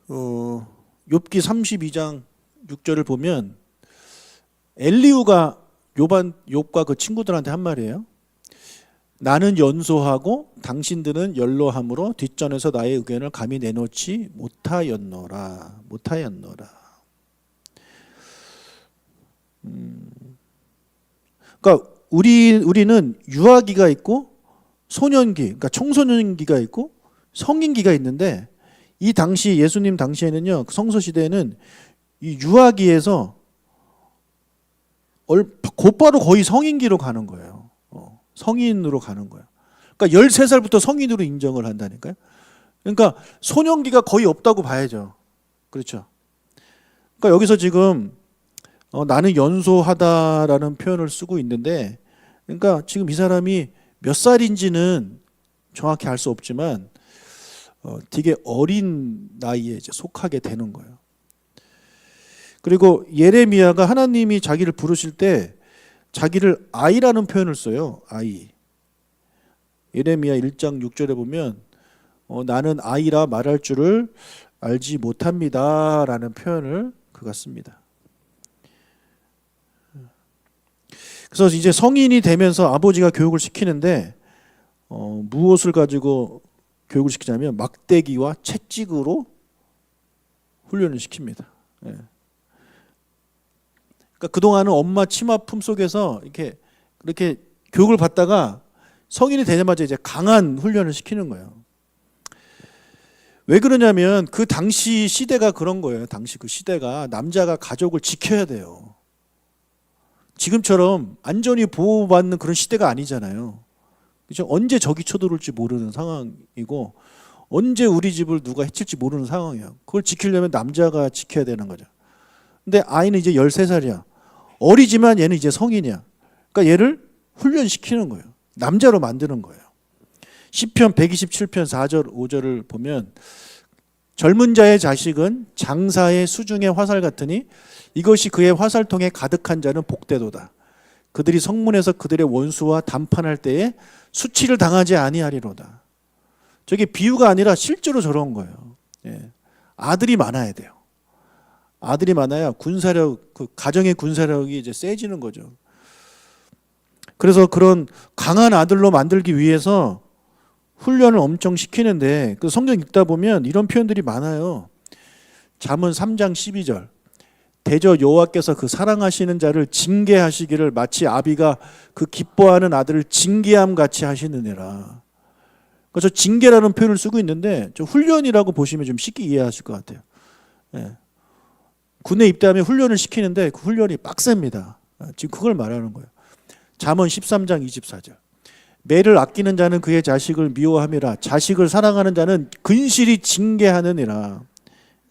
욥기 32장 6절을 보면 엘리후가 욥과 그 친구들한테 한 말이에요. 나는 연소하고 당신들은 연로함으로 뒷전에서 나의 의견을 감히 내놓지 못하였노라. 그러니까 우리는 유아기가 있고 소년기, 그러니까 청소년기가 있고 성인기가 있는데 이 당시 예수님 당시에는요, 성서 시대에는 이 유아기에서 곧바로 거의 성인기로 가는 거예요. 성인으로 가는 거예요. 그러니까 13살부터 성인으로 인정을 한다니까요. 그러니까 소년기가 거의 없다고 봐야죠. 그렇죠. 그러니까 여기서 지금 나는 연소하다라는 표현을 쓰고 있는데, 그러니까 지금 이 사람이 몇 살인지는 정확히 알 수 없지만 되게 어린 나이에 이제 속하게 되는 거예요. 그리고 예레미야가 하나님이 자기를 부르실 때 자기를 아이라는 표현을 써요. 아이. 예레미야 1장 6절에 보면 나는 아이라 말할 줄을 알지 못합니다 라는 표현을 그가 씁니다. 그래서 이제 성인이 되면서 아버지가 교육을 시키는데 무엇을 가지고 교육을 시키냐면 막대기와 채찍으로 훈련을 시킵니다. 예. 그러니까 그동안은 엄마 치마 품 속에서 이렇게 교육을 받다가 성인이 되자마자 이제 강한 훈련을 시키는 거예요. 왜 그러냐면 그 당시 시대가 그런 거예요. 당시 그 시대가 남자가 가족을 지켜야 돼요. 지금처럼 안전히 보호받는 그런 시대가 아니잖아요. 그렇죠? 언제 적이 쳐들어올지 모르는 상황이고 언제 우리 집을 누가 해칠지 모르는 상황이에요. 그걸 지키려면 남자가 지켜야 되는 거죠. 근데 아이는 이제 13살이야. 어리지만 얘는 이제 성인이야. 그러니까 얘를 훈련시키는 거예요. 남자로 만드는 거예요. 시편 127편 4절 5절을 보면 젊은 자의 자식은 장사의 수중의 화살 같으니 이것이 그의 화살통에 가득한 자는 복되도다. 그들이 성문에서 그들의 원수와 담판할 때에 수치를 당하지 아니하리로다. 저게 비유가 아니라 실제로 저런 거예요. 예. 아들이 많아야 돼요. 아들이 많아야 군사력, 그 가정의 군사력이 이제 세지는 거죠. 그래서 그런 강한 아들로 만들기 위해서 훈련을 엄청 시키는데 그 성경 읽다 보면 이런 표현들이 많아요. 잠언 3장 12절. 대저 여호와께서 그 사랑하시는 자를 징계하시기를 마치 아비가 그 기뻐하는 아들을 징계함 같이 하시느니라. 그래서 징계라는 표현을 쓰고 있는데 저 훈련이라고 보시면 좀 쉽게 이해하실 것 같아요. 예. 군에 입대하면 훈련을 시키는데 그 훈련이 빡셉니다. 지금 그걸 말하는 거예요. 잠언 13장 24절. 매를 아끼는 자는 그의 자식을 미워함이라. 자식을 사랑하는 자는 근실히 징계하느니라.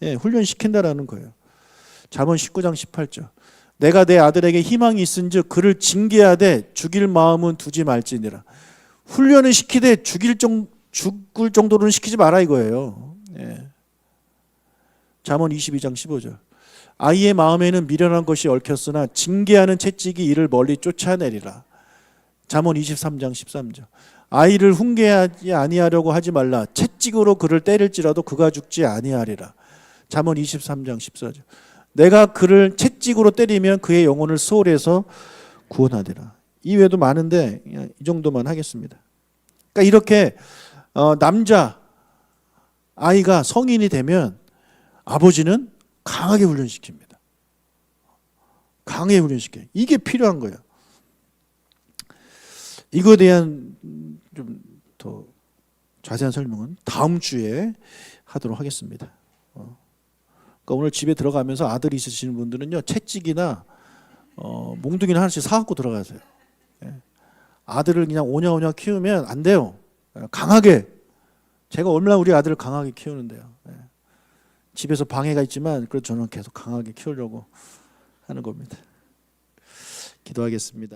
예, 훈련시킨다라는 거예요. 잠언 19장 18절. 내가 내 아들에게 희망이 있은즉 그를 징계하되 죽일 마음은 두지 말지니라. 훈련을 시키되 죽을 정도로는 시키지 마라 이거예요. 예. 잠언 22장 15절. 아이의 마음에는 미련한 것이 얽혔으나 징계하는 채찍이 이를 멀리 쫓아내리라. 잠언 23장 13절. 아이를 훈계하지 아니하려고 하지 말라. 채찍으로 그를 때릴지라도 그가 죽지 아니하리라. 잠언 23장 14절. 내가 그를 채찍으로 때리면 그의 영혼을 수월해서 구원하리라. 이외에도 많은데 이 정도만 하겠습니다. 그러니까 이렇게 남자 아이가 성인이 되면 아버지는 강하게 훈련시킵니다. 강하게 훈련시켜요. 이게 필요한 거예요. 이거에 대한 좀 더 자세한 설명은 다음 주에 하도록 하겠습니다. 그러니까 오늘 집에 들어가면서 아들이 있으시는 분들은요, 채찍이나 몽둥이나 하나씩 사갖고 들어가세요. 예. 아들을 그냥 오냐오냐 키우면 안 돼요. 강하게. 제가 얼마나 우리 아들을 강하게 키우는데요. 예. 집에서 방해가 있지만 그래도 저는 계속 강하게 키우려고 하는 겁니다. 기도하겠습니다.